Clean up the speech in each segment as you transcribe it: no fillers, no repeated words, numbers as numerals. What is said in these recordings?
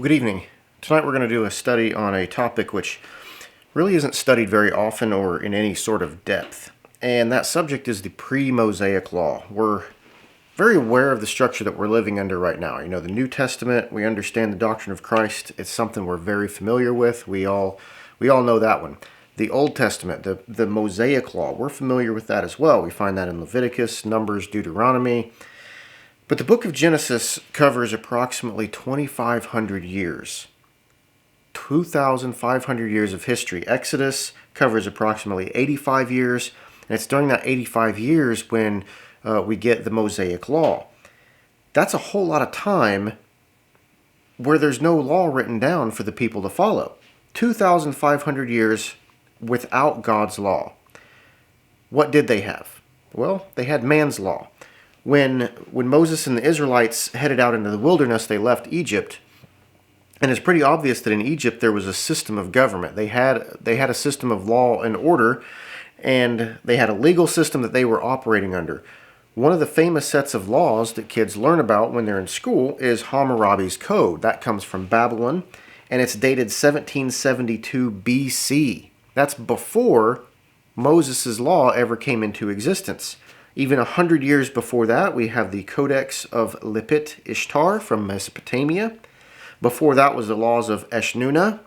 Good evening. Tonight we're going to do a study on a topic which really isn't studied very often or in any sort of depth. And that subject is the pre-Mosaic law. We're very aware of the structure that we're living under right now. You know, the New Testament, we understand the doctrine of Christ. It's something we're very familiar with. We all know that one. The Old Testament, the Mosaic law, we're familiar with that as well. We find that in Leviticus, Numbers, Deuteronomy. But the book of Genesis covers approximately 2,500 years. 2,500 years of history. Exodus covers approximately 85 years, and it's during that 85 years when we get the Mosaic law. That's a whole lot of time where there's no law written down for the people to follow. 2,500 years without God's law. What did they have? Well, they had man's law. When Moses and the Israelites headed out into the wilderness, they left Egypt. And it's pretty obvious that in Egypt there was a system of government. They had a system of law and order, and they had a legal system that they were operating under. One of the famous sets of laws that kids learn about when they're in school is Hammurabi's Code. That comes from Babylon, and it's dated 1772 BC. That's before Moses' law ever came into existence. Even 100 years before that, we have the Codex of Lipit Ishtar from Mesopotamia. Before that was the laws of Eshnunna,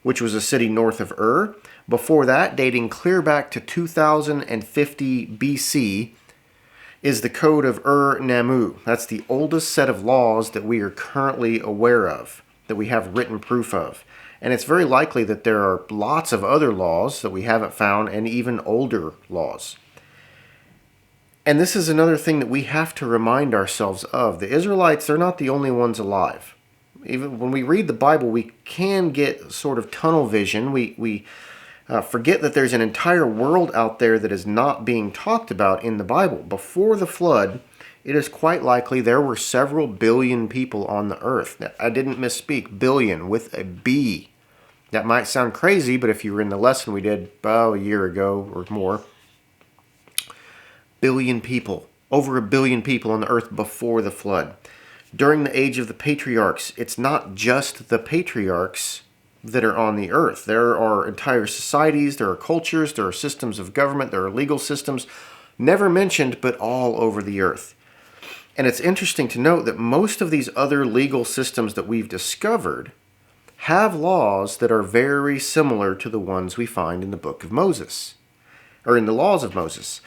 which was a city north of Ur. Before that, dating clear back to 2050 BC, is the Code of Ur-Nammu. That's the oldest set of laws that we are currently aware of, that we have written proof of. And it's very likely that there are lots of other laws that we haven't found, and even older laws. And this is another thing that we have to remind ourselves of. The Israelites, they're not the only ones alive. Even when we read the Bible, we can get sort of tunnel vision. We forget that there's an entire world out there that is not being talked about in the Bible. Before the flood, it is quite likely there were several billion people on the earth. I didn't misspeak, billion with a B. That might sound crazy, but if you were in the lesson we did about a year ago or more, billion people, over a billion people on the earth before the flood. During the age of the patriarchs, it's not just the patriarchs that are on the earth. There are entire societies, there are cultures, there are systems of government, there are legal systems, never mentioned, but all over the earth. And it's interesting to note that most of these other legal systems that we've discovered have laws that are very similar to the ones we find in the book of Moses, or in the laws of Moses.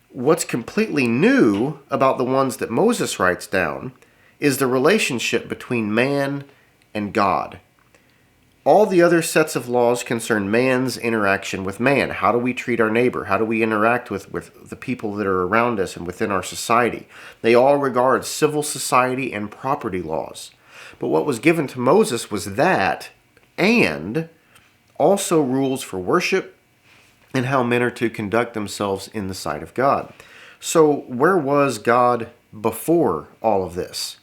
What's completely new about the ones that Moses writes down is the relationship between man and God. All the other sets of laws concern man's interaction with man. How do we treat our neighbor? How do we interact with the people that are around us and within our society? They all regard civil society and property laws. But what was given to Moses was that, and also rules for worship, and how men are to conduct themselves in the sight of God. So where was God before all of this?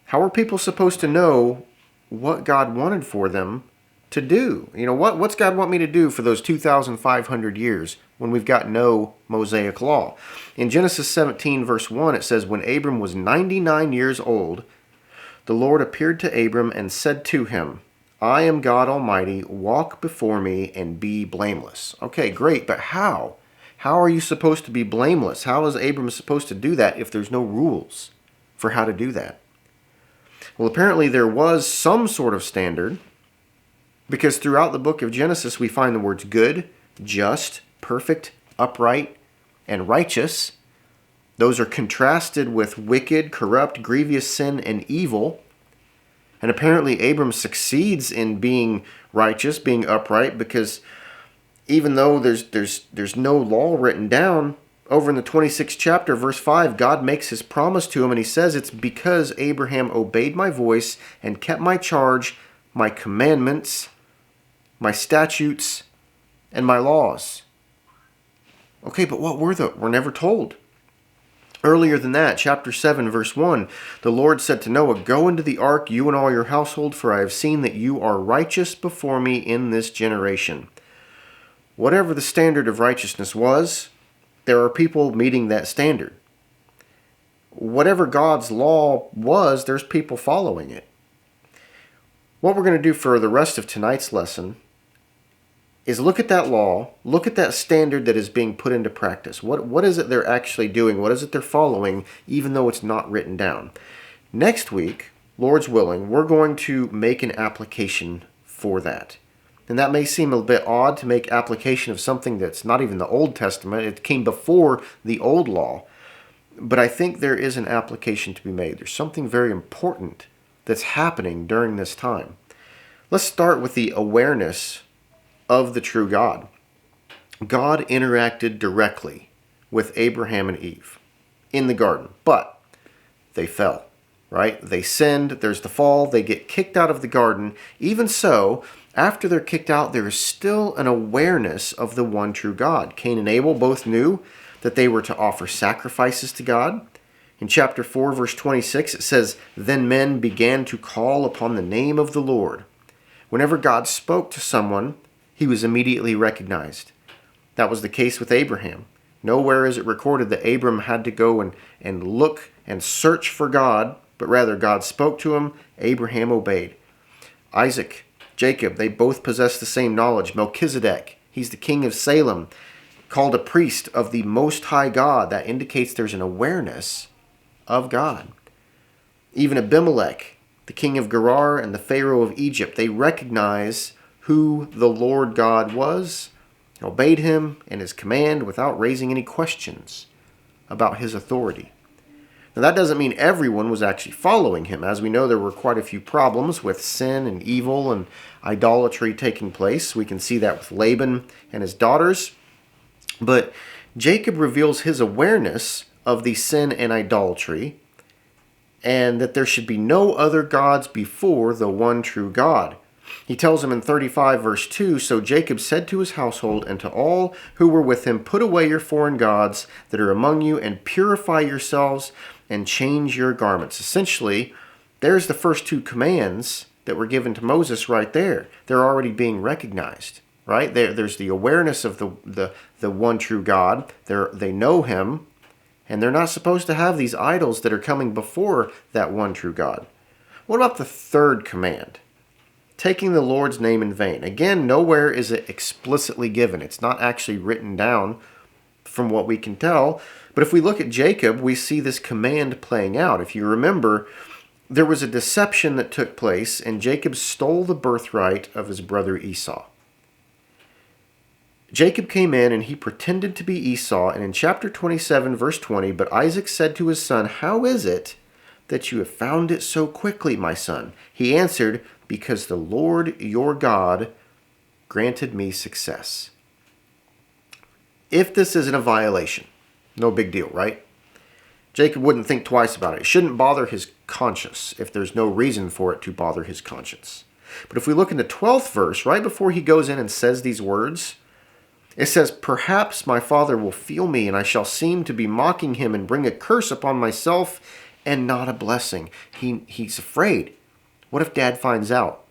How are people supposed to know what God wanted for them to do? You know, what's God want me to do for those 2,500 years when we've got no Mosaic law? In Genesis 17 verse 1 it says, "When Abram was 99 years old, the Lord appeared to Abram and said to him, I am God Almighty, walk before me and be blameless." Okay, great, but how? How are you supposed to be blameless? How is Abram supposed to do that if there's no rules for how to do that? Well, apparently there was some sort of standard, because throughout the book of Genesis we find the words good, just, perfect, upright, and righteous. Those are contrasted with wicked, corrupt, grievous sin, and evil. And apparently Abram succeeds in being righteous, being upright, because even though there's no law written down, over in the 26th chapter, verse 5, God makes his promise to him, and he says it's because Abraham obeyed my voice and kept my charge, my commandments, my statutes, and my laws. Okay, but what were they? We're never told. Earlier than that, chapter 7, verse 1, the Lord said to Noah, "Go into the ark, you and all your household, for I have seen that you are righteous before me in this generation." Whatever the standard of righteousness was, there are people meeting that standard. Whatever God's law was, there's people following it. What we're going to do for the rest of tonight's lesson is look at that law, look at that standard that is being put into practice. What is it they're actually doing? What is it they're following, even though it's not written down? Next week, Lord's willing, we're going to make an application for that. And that may seem a bit odd to make application of something that's not even the Old Testament. It came before the old law. But I think there is an application to be made. There's something very important that's happening during this time. Let's start with the awareness of the true God. God interacted directly with Abraham and Eve in the garden, but they fell, right? They sinned, there's the fall, they get kicked out of the garden. Even so, after they're kicked out, there is still an awareness of the one true God. Cain and Abel both knew that they were to offer sacrifices to God. In chapter 4, verse 26, it says, "Then men began to call upon the name of the Lord." Whenever God spoke to someone, he was immediately recognized. That was the case with Abraham. Nowhere is it recorded that Abram had to go and look and search for God, but rather God spoke to him, Abraham obeyed. Isaac, Jacob, they both possess the same knowledge. Melchizedek, he's the king of Salem, called a priest of the Most High God. That indicates there's an awareness of God. Even Abimelech, the king of Gerar and the Pharaoh of Egypt, they recognize who the Lord God was, and obeyed him and his command without raising any questions about his authority. Now that doesn't mean everyone was actually following him. As we know, there were quite a few problems with sin and evil and idolatry taking place. We can see that with Laban and his daughters. But Jacob reveals his awareness of the sin and idolatry, and that there should be no other gods before the one true God. He tells him in 35 verse 2, "So Jacob said to his household and to all who were with him, Put away your foreign gods that are among you, and purify yourselves, and change your garments." Essentially, there's the first two commands that were given to Moses right there. They're already being recognized, right? There's the awareness of the one true God. They know him, and they're not supposed to have these idols that are coming before that one true God. What about the third command? Taking the Lord's name in vain. Again, nowhere is it explicitly given. It's not actually written down from what we can tell. But if we look at Jacob, we see this command playing out. If you remember, there was a deception that took place, and Jacob stole the birthright of his brother Esau. Jacob came in and he pretended to be Esau, and in chapter 27, verse 20, "But Isaac said to his son, 'How is it that you have found it so quickly, my son?' He answered, 'Because the Lord your God granted me success.'" If this isn't a violation, no big deal, right? Jacob wouldn't think twice about it. It shouldn't bother his conscience if there's no reason for it to bother his conscience. But if we look in the 12th verse, right before he goes in and says these words, it says, "Perhaps my father will feel me, and I shall seem to be mocking him and bring a curse upon myself and not a blessing." He's afraid. What if Dad finds out?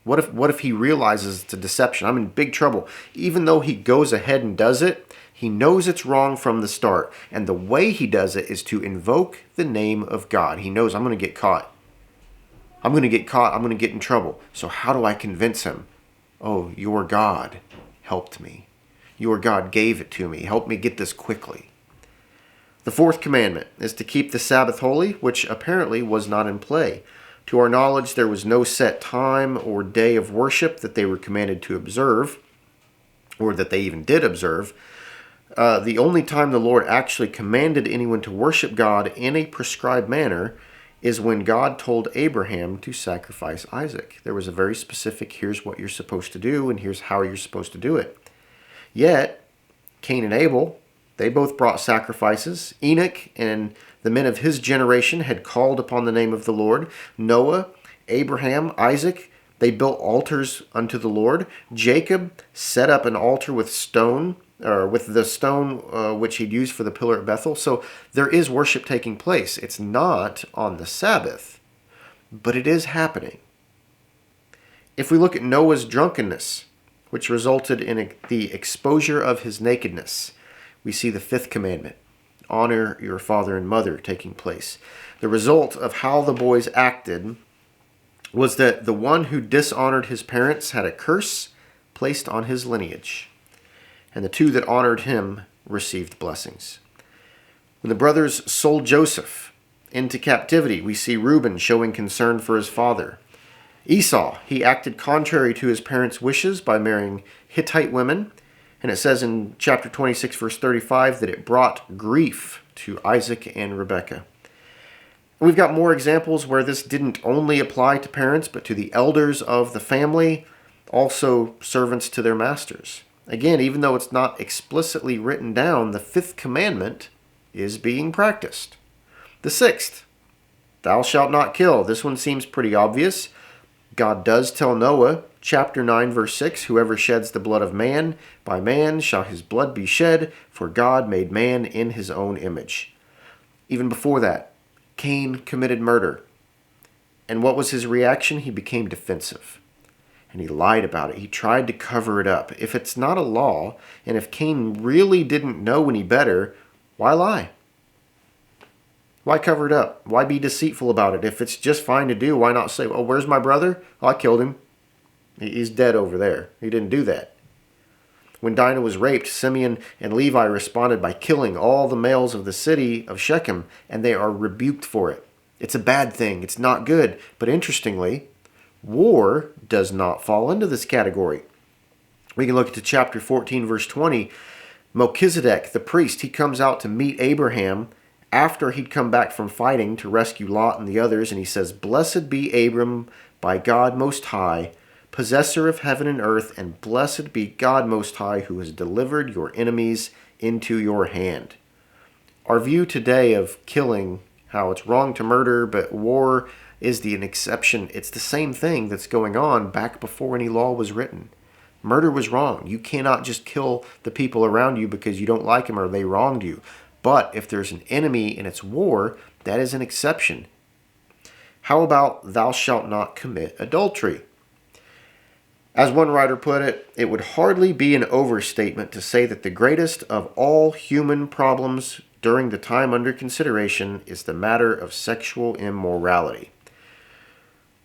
What if he realizes it's a deception? I'm in big trouble. Even though he goes ahead and does it, he knows it's wrong from the start. And the way he does it is to invoke the name of God. He knows, I'm going to get caught. I'm going to get caught. I'm going to get in trouble. So how do I convince him? "Oh, your God helped me. Your God gave it to me. Help me get this quickly." The fourth commandment is to keep the Sabbath holy, which apparently was not in play. To our knowledge, there was no set time or day of worship that they were commanded to observe, or that they even did observe. The only time the Lord actually commanded anyone to worship God in a prescribed manner is when God told Abraham to sacrifice Isaac. There was a very specific, here's what you're supposed to do, and here's how you're supposed to do it. Yet, Cain and Abel, they both brought sacrifices. Enoch and the men of his generation had called upon the name of the Lord. Noah, Abraham, Isaac, they built altars unto the Lord. Jacob set up an altar with stone, or with the stone which he'd used for the pillar at Bethel. So there is worship taking place. It's not on the Sabbath, but it is happening. If we look at Noah's drunkenness, which resulted in the exposure of his nakedness, we see the fifth commandment, honor your father and mother, taking place. The result of how the boys acted was that the one who dishonored his parents had a curse placed on his lineage, and the two that honored him received blessings. When the brothers sold Joseph into captivity, we see Reuben showing concern for his father. Esau, he acted contrary to his parents' wishes by marrying Hittite women, and it says in chapter 26, verse 35, that it brought grief to Isaac and Rebekah. We've got more examples where this didn't only apply to parents, but to the elders of the family, also servants to their masters. Again, even though it's not explicitly written down, the fifth commandment is being practiced. The sixth, thou shalt not kill. This one seems pretty obvious. God does tell Noah, chapter 9, verse 6, whoever sheds the blood of man, by man shall his blood be shed, for God made man in his own image. Even before that, Cain committed murder. And what was his reaction? He became defensive. And he lied about it. He tried to cover it up. If it's not a law, and if Cain really didn't know any better, why lie? Why cover it up? Why be deceitful about it? If it's just fine to do, why not say, oh, where's my brother? Oh, I killed him. He's dead over there. He didn't do that. When Dinah was raped, Simeon and Levi responded by killing all the males of the city of Shechem, and they are rebuked for it. It's a bad thing. It's not good. But interestingly, war does not fall into this category. We can look at chapter 14, verse 20. Melchizedek, the priest, he comes out to meet Abraham after he'd come back from fighting to rescue Lot and the others, and he says, "Blessed be Abram by God Most High, possessor of heaven and earth, and blessed be God Most High, who has delivered your enemies into your hand." Our view today of killing, how it's wrong to murder, but war is an exception. It's the same thing that's going on back before any law was written. Murder was wrong. You cannot just kill the people around you because you don't like them or they wronged you. But if there's an enemy and it's war, that is an exception. How about thou shalt not commit adultery? As one writer put it, it would hardly be an overstatement to say that the greatest of all human problems during the time under consideration is the matter of sexual immorality.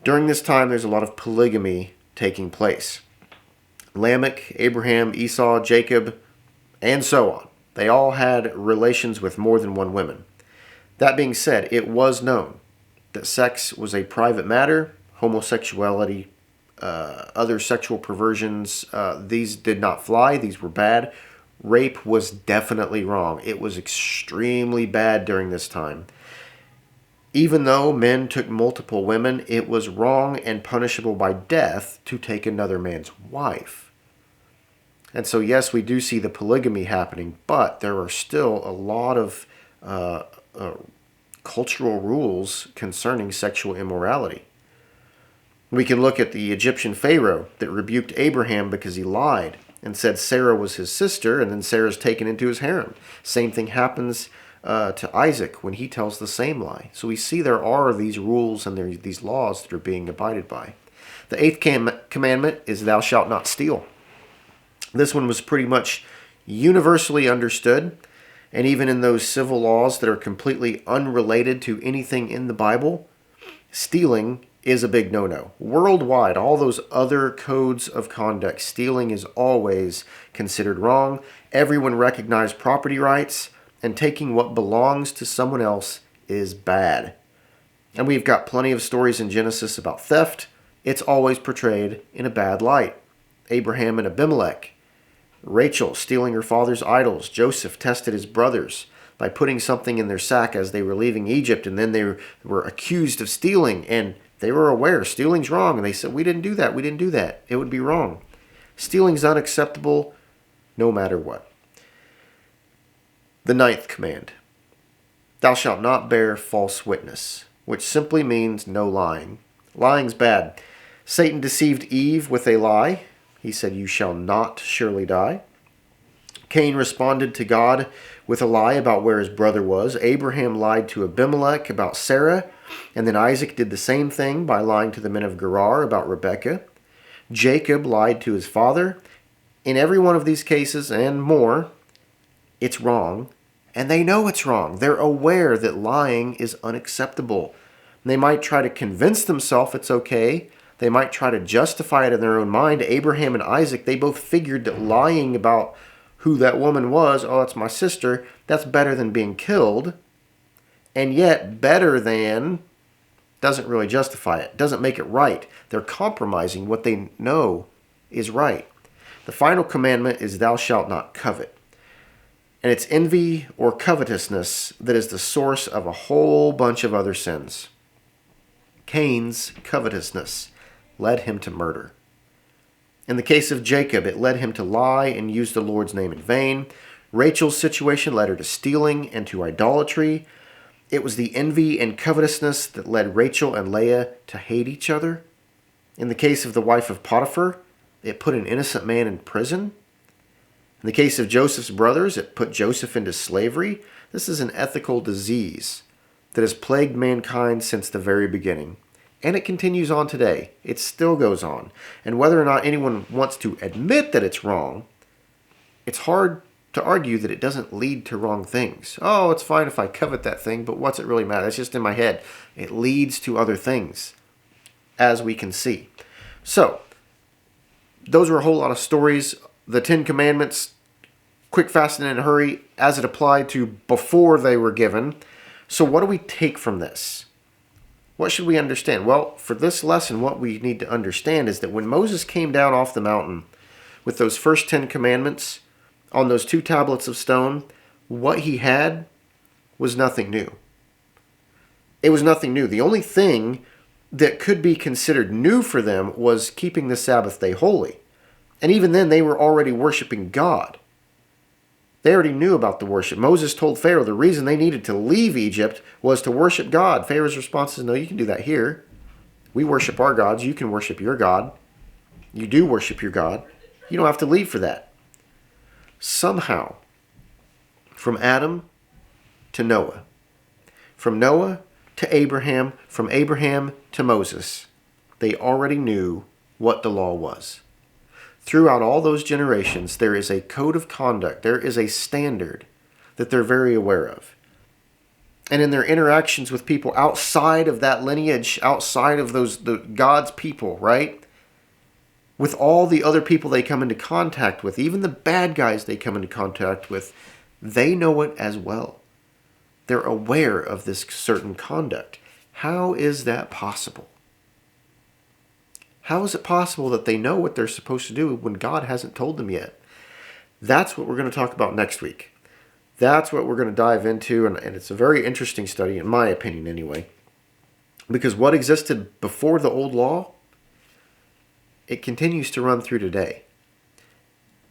During this time, there's a lot of polygamy taking place. Lamech, Abraham, Esau, Jacob, and so on. They all had relations with more than one woman. That being said, it was known that sex was a private matter. Homosexuality, other sexual perversions, these did not fly. These were bad. Rape was definitely wrong. It was extremely bad during this time. Even though men took multiple women, it was wrong and punishable by death to take another man's wife. And so, yes, we do see the polygamy happening, but there are still a lot of cultural rules concerning sexual immorality. We can look at the Egyptian Pharaoh that rebuked Abraham because he lied and said Sarah was his sister, and then Sarah's taken into his harem. Same thing happens to Isaac when he tells the same lie. So we see there are these rules and these laws that are being abided by. The eighth commandment is thou shalt not steal. This one was pretty much universally understood, and even in those civil laws that are completely unrelated to anything in the Bible, stealing is a big no-no. Worldwide, all those other codes of conduct, stealing is always considered wrong. Everyone recognized property rights, and taking what belongs to someone else is bad. And we've got plenty of stories in Genesis about theft. It's always portrayed in a bad light. Abraham and Abimelech, Rachel stealing her father's idols. Joseph tested his brothers by putting something in their sack as they were leaving Egypt, and then they were accused of stealing, and they were aware stealing's wrong, and they said, we didn't do that. It would be wrong. Stealing's unacceptable no matter what. The ninth command, thou shalt not bear false witness, which simply means no lying. Lying's bad. Satan deceived Eve with a lie. He said, you shall not surely die. Cain responded to God with a lie about where his brother was. Abraham lied to Abimelech about Sarah. And then Isaac did the same thing by lying to the men of Gerar about Rebekah. Jacob lied to his father. In every one of these cases and more, it's wrong. And they know it's wrong. They're aware that lying is unacceptable. They might try to convince themselves it's okay. They might try to justify it in their own mind. Abraham and Isaac, they both figured that lying about who that woman was, oh, it's my sister, that's better than being killed. And yet, better than doesn't really justify it, doesn't make it right. They're compromising what they know is right. The final commandment is thou shalt not covet. And it's envy or covetousness that is the source of a whole bunch of other sins. Cain's covetousness led him to murder. In the case of Jacob, it led him to lie and use the Lord's name in vain. Rachel's situation led her to stealing and to idolatry. It was the envy and covetousness that led Rachel and Leah to hate each other. In the case of the wife of Potiphar, it put an innocent man in prison. In the case of Joseph's brothers, it put Joseph into slavery. This is an ethical disease that has plagued mankind since the very beginning. And it continues on today. It still goes on. And whether or not anyone wants to admit that it's wrong, it's hard to argue that it doesn't lead to wrong things. Oh, it's fine if I covet that thing, but what's it really matter? It's just in my head. It leads to other things, as we can see. So, those are a whole lot of stories. The 10 Commandments, quick, fast, and in a hurry, as it applied to before they were given. So what do we take from this? What should we understand? Well, for this lesson, what we need to understand is that when Moses came down off the mountain with those first 10 commandments on those 2 tablets of stone, what he had was nothing new. It was nothing new. The only thing that could be considered new for them was keeping the Sabbath day holy. And even then, they were already worshiping God. They already knew about the worship. Moses told Pharaoh the reason they needed to leave Egypt was to worship God. Pharaoh's response is, no, you can do that here. We worship our gods. You can worship your God. You do worship your God. You don't have to leave for that. Somehow, from Adam to Noah, from Noah to Abraham, from Abraham to Moses, they already knew what the law was. Throughout all those generations, there is a code of conduct. There is a standard that they're very aware of. And in their interactions with people outside of that lineage, outside of the God's people, right? With all the other people they come into contact with, even the bad guys they come into contact with, they know it as well. They're aware of this certain conduct. How is that possible? How is it possible that they know what they're supposed to do when God hasn't told them yet? That's what we're going to talk about next week. That's what we're going to dive into, and it's a very interesting study, in my opinion anyway. Because what existed before the old law, it continues to run through today.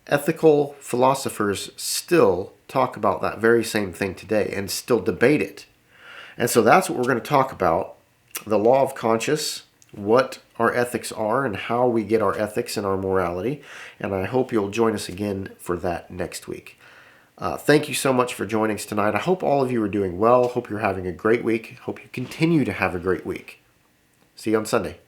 Ethical philosophers still talk about that very same thing today and still debate it. And so that's what we're going to talk about, the law of conscience, what our ethics are and how we get our ethics and our morality. And I hope you'll join us again for that next week. Thank you so much for joining us tonight. I hope all of you are doing well. Hope you're having a great week. Hope you continue to have a great week. See you on Sunday.